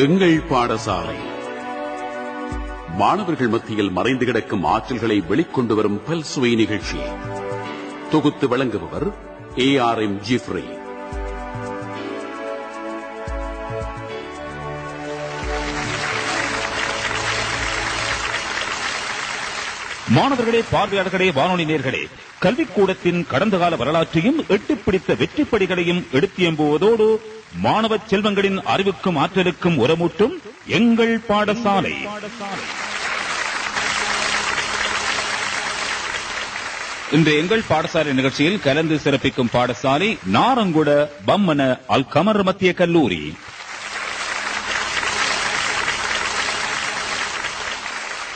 எங்கள் பாடசாலை மாணவர்கள் மத்தியில் மறைந்து கிடக்கும் ஆற்றல்களை வெளிக்கொண்டு வரும் பல்சுவை நிகழ்ச்சி. தொகுத்து வழங்குபவர் ARM ஜிப்ரி. மாணவர்களே, பார்வையாளர்களே, வானொலி நேயர்களே, கல்விக்கூடத்தின் கடந்த கால வரலாற்றையும் எட்டிப்பிடித்த வெற்றிப்படிகளையும் எடுத்தியம்புவதோடு மாணவ செல்வங்களின் அறிவுக்கும் ஆற்றலுக்கும் உரமூட்டும் எங்கள் பாடசாலை. இன்று எங்கள் பாடசாலை நிகழ்ச்சியில் கலந்து சிறப்பிக்கும் பாடசாலை நாரங்குட பம்மன அல் கமர் மத்திய கல்லூரி.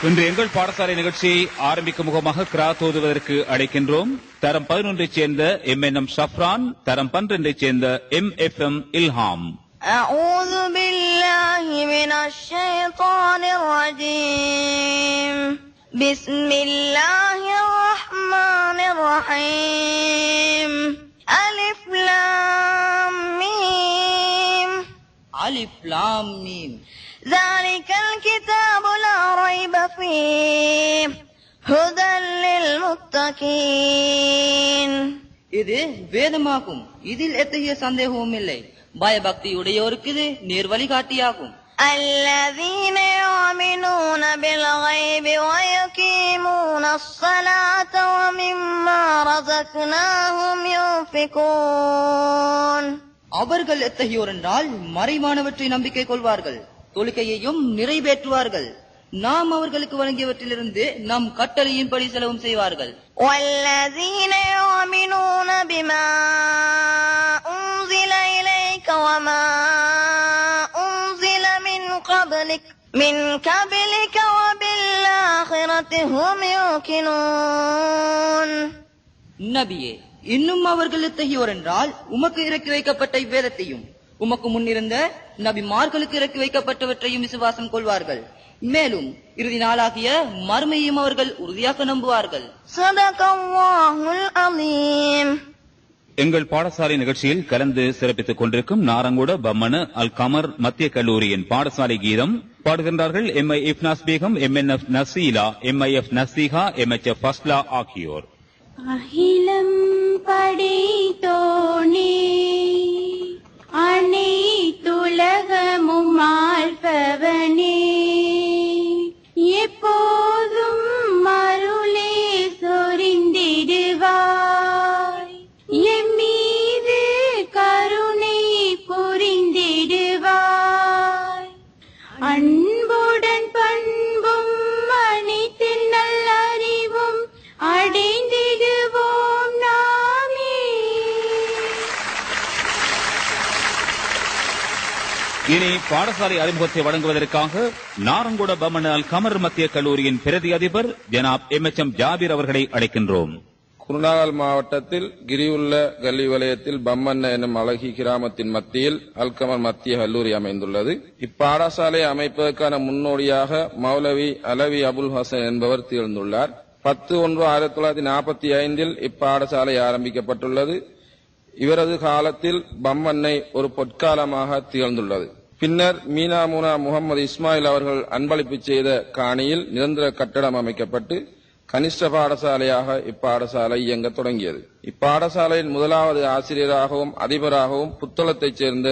இன்று எங்கள் பாடசாலை நிகழ்ச்சியை ஆரம்பிக்கும் முகமாக கிராத் ஓதுவதற்கு அழைக்கின்றோம். தரம் 11 சேர்ந்த MNM ஷஃப்ரான், தரம் 12 சேர்ந்த MFM இல்ஹாம். أعوذ بالله من الشيطان الرجيم. بسم الله الرحمن الرحيم. ألف لام ميم. ألف لام ميم. ذلك الكتاب لا ريب فيه هدى للمتقين. இது வேதமாகும், இதில் எத்தகைய சந்தேகமும் இல்லை. பயபக்தியுடையோருக்கு இது நேர் வழிகாட்டியாகும். الذين يؤمنون بالغيب ويقيمون الصلاة ومما رزقناهم ينفقون. அவர்கள் எத்தகையோர் என்றால் மறைமானவற்றை நம்பிக்கை கொள்வார்கள், தொழுகையையும் நிறைவேற்றுவார்கள், நாம் அவர்களுக்கு வழங்கியவற்றிலிருந்து நம் கட்டளையின்படி செலவும் செய்வார்கள். والذين يؤمنون بما أنزل إليك وما أنزل من قبلك وبالآخرة هم يوقنون. நபியே, இன்னும் அவர்கள் எத்தகையோர் என்றால் உமக்கு இறக்கி வைக்கப்பட்ட இவ்வேதத்தையும் உமக்கு முன்னிருந்த நபிமார்களுக்கு இறக்கி வைக்கப்பட்டவற்றையும் விசுவாசம் கொள்வார்கள், மேலும் இறுதி நாளாகிய மறுமையும் அவர்கள் உறுதியாக நம்புவார்கள். ஸதகல்லாஹுல் அலீம். எங்கள் பாடசாலை நிகழ்ச்சியில் கலந்து சிறப்பித்துக் கொண்டிருக்கும் நாரங்குட பம்மன அல் கமர் மத்திய கல்லூரியின் பாடசாலை கீதம் பாடுகின்றார்கள் MIF நாஸ்பேகம், MNF நசீலா, MIF நசீஹா, MHF ஃபஸ்லா ஆகியோர். அகிலம் படைத்தோனே, அனைத்துலகமும் ஆள்பவனே, எப்போதும் அருளே சொரிந்திடுவாய், எம்மீது கருணை புரிந்திடுவாய், அன்புடன் பண்பும் அனைத்தின் நல்லறிவும் அடைந்திடுவோம் நாமே. இனி பாடசாலை அறிமுகத்தை வழங்குவதற்காக நாரங்குட பம்மன அல் கமர் மத்திய கல்லூரியின் பிரதி அதிபர் ஜனாப் MHM ஜாபிர் அவர்களை அழைக்கின்றோம். குருநாகல் மாவட்டத்தில் கிரியுள்ள கல்வி வலயத்தில் பம்மன்ன எனும் அழகி கிராமத்தின் மத்தியில் அல்கமர் மத்திய கல்லூரி அமைந்துள்ளது. இப்பாடசாலை அமைப்பதற்கான முன்னோடியாக மௌலவி அலவி அபுல் ஹசன் என்பவர் திகழ்ந்துள்ளார். 10/1/1945 இப்பாடசாலை ஆரம்பிக்கப்பட்டுள்ளது. இவரது காலத்தில் பம்மன்னை ஒரு பொற்காலமாக திகழ்ந்துள்ளது. பின்னர் மீனா மூனா முகமது இஸ்மாயில் அவர்கள் அன்பளிப்பு செய்த காணியில் நிரந்தர கட்டடம் அமைக்கப்பட்டு கனிஷ்ட பாடசாலையாக இப்பாடசாலை இயங்க தொடங்கியது. இப்பாடசாலையின் முதலாவது ஆசிரியராகவும் அதிபராகவும் புத்தளத்தைச் சேர்ந்த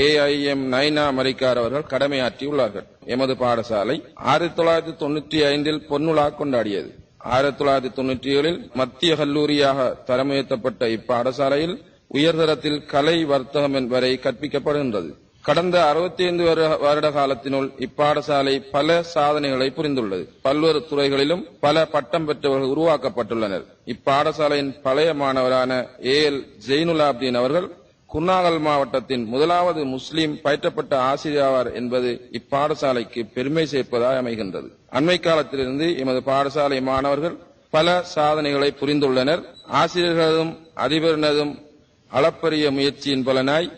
AIM நைனா மரிக்கார் அவர்கள் கடமையாற்றியுள்ளார்கள். எமது பாடசாலை 1995 பொன்னுலா கொண்டாடியது. 1997 மத்திய கல்லூரியாக தரமுயர்த்தப்பட்ட இப்பாடசாலையில் உயர்தரத்தில் கலை வர்த்தகம் வரை கற்பிக்கப்படுகின்றது. கடந்த 65 வருட காலத்தினுள் இப்பாடசாலை பல சாதனைகளை புரிந்துள்ளது. பல்வேறு துறைகளிலும் பல பட்டம் பெற்றவர்கள் உருவாக்கப்பட்டுள்ளனர். இப்பாடசாலையின் பழைய மாணவரான AL ஜெயினுலாப்தீன் அவர்கள் குருநாகல் மாவட்டத்தின் முதலாவது முஸ்லீம் பயிற்றப்பட்ட ஆசிரியர் என்பது இப்பாடசாலைக்கு பெருமை சேர்ப்பதாய் அமைகின்றது. அண்மை காலத்திலிருந்து எமது பாடசாலை மாணவர்கள் பல சாதனைகளை புரிந்துள்ளனர். ஆசிரியர்களதும் அதிபரினதும் அளப்பரிய முயற்சியின் பலனாய்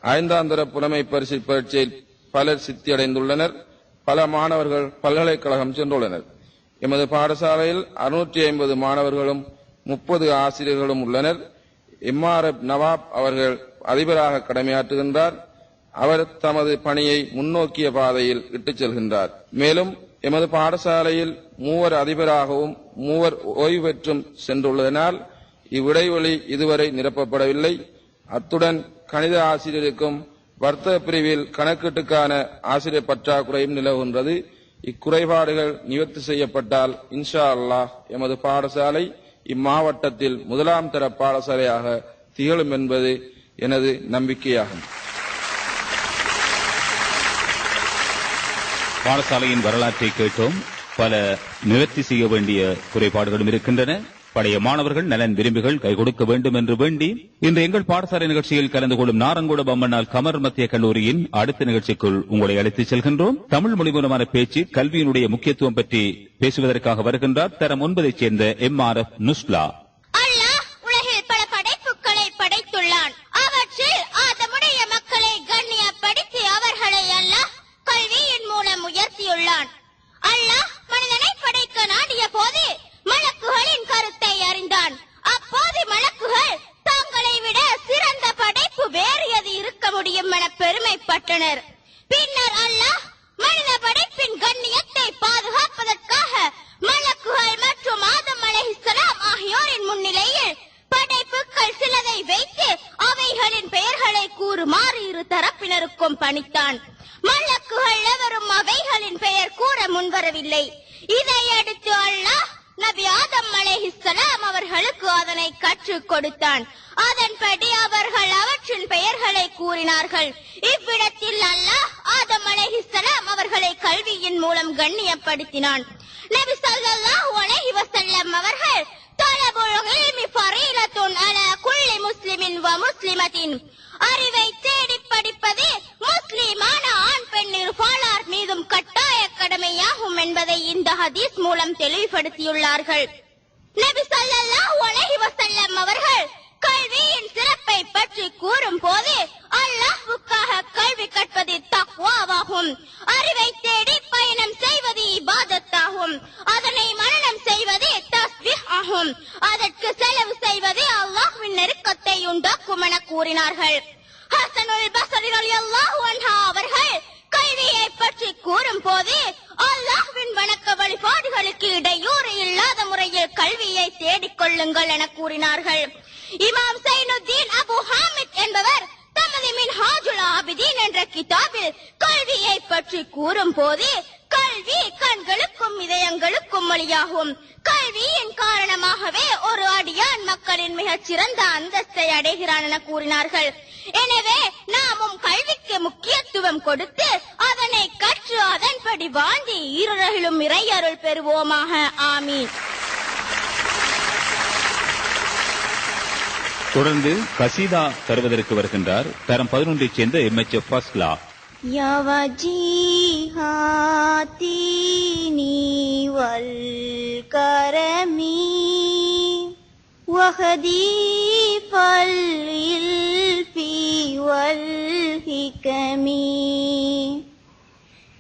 5ஆம் தர புலமை பரிசு பரீட்சையில் பலர் சித்தியடைந்துள்ளனர். பல மாணவர்கள் பல்கலைக்கழகம் சென்றுள்ளனர். எமது பாடசாலையில் 650 மாணவர்களும் 30 ஆசிரியர்களும் உள்ளனர். MRF நவாப் அவர்கள் அதிபராக கடமையாற்றுகின்றார். அவர் தமது பணியை முன்னோக்கிய பாதையில் இட்டுச் செல்கின்றார். மேலும் எமது பாடசாலையில் 3 அதிபராகவும் 3 ஓய்வு பெற்றும் சென்றுள்ளதனால் இவ்விடைவெளி இதுவரை நிரப்பப்படவில்லை. அத்துடன் கணித ஆசிரியருக்கும் வர்த்தக பிரிவில் கணக்கீட்டுக்கான ஆசிரியர் பற்றாக்குறையும் நிலவுகின்றது. இக்குறைபாடுகள் நிவர்த்தி செய்யப்பட்டால் இன்ஷா அல்லாஹ் எமது பாடசாலை இம்மாவட்டத்தில் 1ஆம் தர பாடசாலையாக திகழும் என்பது எனது நம்பிக்கையாகும். பாடசாலையின் வரலாற்றை கேட்டோம். பல நிவர்த்தி செய்ய வேண்டிய குறைபாடுகளும் இருக்கின்றன. பழைய மாணவர்கள் நலன் விரும்பிகள் கை கொடுக்க வேண்டும் என்று வேண்டி இன்று எங்கள் பாடசாலை நிகழ்ச்சியில் கலந்து கொள்ளும் நாரங்கோட பம்மனால் கமர் மத்திய கல்லூரியின் அடுத்த நிகழ்ச்சிக்குள் உங்களை அழைத்துச் செல்கின்றோம். தமிழ் மொழி மூலமான பேச்சு கல்வியினுடைய முக்கியத்துவம் பற்றி பேசுவதற்காக வருகின்றார் தரம் 9 சேர்ந்த MRF நுஸ்லா. அல்லாஹ் உலகில் பல படைப்புகளை படைத்துள்ளான். அவற்றில் ஆதமுடைய மக்களை கண்ணியப்படுத்தி அவர்களை அல்லாஹ் கல்வியின் மூலம் உயர்த்தியுள்ளான். அல்லாஹ் மனிதனை படைக்க நாடிய போது மலக்குகளின் கருத்தை அறிந்தான். அப்போது மலக்குகள் தங்களை விட சிறந்த படைப்பு வேறு எது இருக்க முடியும் என பெருமைப்பட்டனர். பின்னர் அல்லாஹ் மனித படைப்பின் கண்ணியத்தை பாதுகாப்பதற்காக மலக்குகள் மற்றும் ஆதம் அலைஹிஸ்ஸலாம் ஆகியோரின் முன்னிலையில் படைப்புகள் சிலதை வைத்து அவைகளின் பெயர்களை கூறுமாறு இரு தரப்பினருக்கும் பணித்தான். மலக்குகள் எவரும் அவைகளின் பெயர் கூற முன்வரவில்லை. இதையடுத்து அல்லாஹ் நபி ஆதம் அலைஹிஸ்ஸலாம் அவர்களுக்கு அதனை கற்றுக் கொடுத்தான். அதன்படி அவர்கள் அவற்றின் பெயர்களை கூறினார்கள். இவ்விடத்தில் அல்லாஹ் ஆதம் அலைஹிஸ்ஸலாம் அவர்களை கல்வியின் மூலம் கண்ணியப்படுத்தினான். நபி ஸல்லல்லாஹு அலைஹி வஸல்லம் அவர்கள் தலபுல் இல்மி ஃபரீலத்துன் அலா குல்லி முஸ்லிமின் வ முஸ்லிமத்தின், அறிவை தேடி படிப்பது முஸ்லிமான ஆண் பெண் இருபாலார் மீதும் கட்டாய கடமையாகும் என்பதை இந்த ஹதீஸ் மூலம் தெளிவுபடுத்தியுள்ளார்கள். நபி ஸல்லல்லாஹு அலைஹி வஸல்லம் அவர்கள் கல்வியின் சிறப்பை பற்றி கூறும் போது அல்லாஹ்வுக்காக கல்வி கற்பது தக்வாவாகும். அறிவை தேடி பயணம் செய்வது இபாதத்தாகும். அதனை மனனம் செய்வது தஸ்பீஹ் ஆகும். அதற்கு செலவு செய்வது அல்லாஹ்வின் நெருக்கத்தை உண்டாக்கும் என கூறினார்கள். ஹஸனுல் பஸ்ரி ரலியல்லாஹு அன்ஹு அவர்கள் கல்வியை பற்றி கூறும் போது அல்லாஹ்வின் வணக்க வழிபாடுகளுக்கு இடையூறு இல்லாத முறையில் கல்வியை தேடிக் கொள்ளுங்கள் என கூறினார்கள். இமாம் சைனுத்தீன் அபு ஹாமித் என்பவர் தமது மின்ஹாஜுல் ஆபிதீன் என்ற கிதாபில் கல்வியை பற்றி கூறும் போது கல்வி கண்களுக்கும் இதயங்களுக்கும் மொழியாகும். கல்வியின் காரணமாகவே ஒரு அடியான் மக்களின் மிகச் சிறந்த அந்தஸ்தை அடைகிறான் என கூறினார்கள். எனவே நாமும் கல்விக்கு முக்கியத்துவம் கொடுத்து அதனை கற்று அதன்படி வாழ்ந்து ஈருலகிலும் இறையருள் பெறுவோமாக. ஆமீன். தொடர்ந்து கசீதா தருவதற்கு வருகின்றார் தரம் 11 சேர்ந்த MHF ஃபர்ஸ்ட் லா. யா வஜீஹாதீனி வல் கரமி வஹதீஃபல் இல்ஃபி வல் ஹிகமி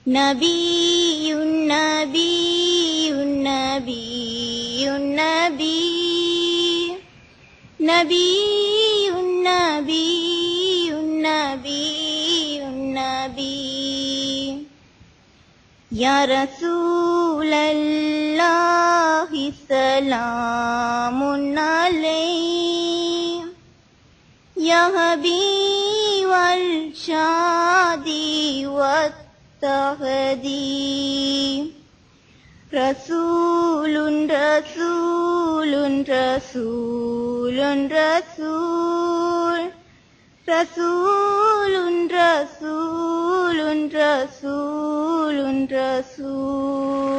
நபியுன் நபியுன் நபியுன் நபி நபியுன் நபியுன் நபியுன் நபி யா ரசூலல்லாஹி ஸலாமுன் அலைஹி யா ஹபீபல் ஷாதி வத்தஹதி ரசூலுன் ரசூலுன் ரசூலுன் ரசூல் ரசூலுன் ரசூலுன் ரசூலுன் ரசூல்